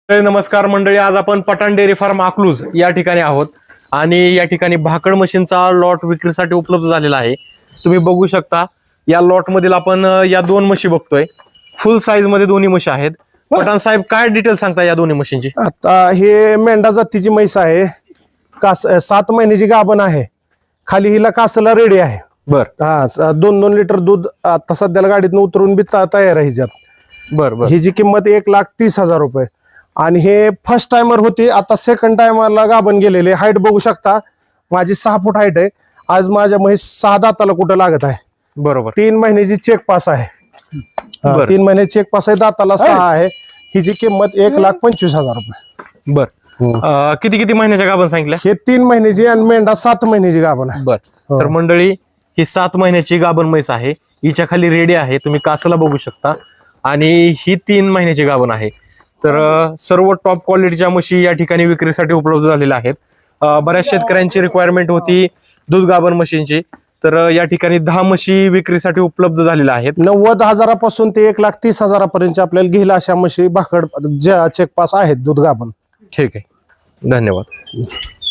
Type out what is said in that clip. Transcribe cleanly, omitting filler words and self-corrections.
नमस्कार मंडळी, आज आपण पठाण डेअरी फार्म अकलूज या ठिकाणी आहोत आणि या ठिकाणी भाकड मशीनचा लॉट विक्रीसाठी उपलब्ध झालेला आहे. तुम्ही बघू शकता या लॉट मधील आपण या दोन म्हशी बघतोय. फुल साईज मध्ये दोन्ही म्हशी आहेत. पठाण साहेब, काय डिटेल सांगता या दोन्ही म्हशींची? आता हे मेंढा जातीची म्हैस आहे. 7 महिन्याची गाभण आहे. खाली हिला कासला रेडी आहे. बर. 2-2 लिटर दूध आता सध्याला गाडीतून उतरून बी तयार आहे हिच्यात. बर बर. हिची किंमत 1,30,000 रुपये. आणि हे फर्स्ट टायमर होती. आता सेकंड टायमरला गाभण गेलेले. हाईट बघू शकता, माझी 6 फूट हाईट आहे. आज माझ्या म्हैस 6 दाताला कुठं लागत आहे. बरोबर. 3 महिन्याची चेक पास आहे. 3 महिने चेक पास आहे. दाताला 6 आहे. हिची किंमत 1,25,000 रुपये. बर. किती किती महिन्याच्या गाभण सांगितल्या? हे 3 महिन्याची आणि मेंढा 7 महिन्याची गाभण आहे. बर. तर मंडळी, ही 7 महिन्याची गाभण म्हैस आहे. हिच्या खाली रेडी आहे, तुम्ही कासला बघू शकता. आणि ही 3 महिन्याची गाभण आहे. तर सर्व टॉप क्वालिटीच्या म्हशी या ठिकाणी विक्रीसाठी उपलब्ध झालेल्या आहेत. बऱ्याच शेतकऱ्यांची रिक्वायरमेंट होती दूध गाभण म्हशींची, तर या ठिकाणी 10 म्हशी विक्रीसाठी उपलब्ध झालेल्या आहेत. 90,000 ते 1,30,000 पर्यंत आपल्याला घेईल अशा म्हशी भाकड ज्या चेक पास आहेत दूध गाभण. ठीक आहे, धन्यवाद.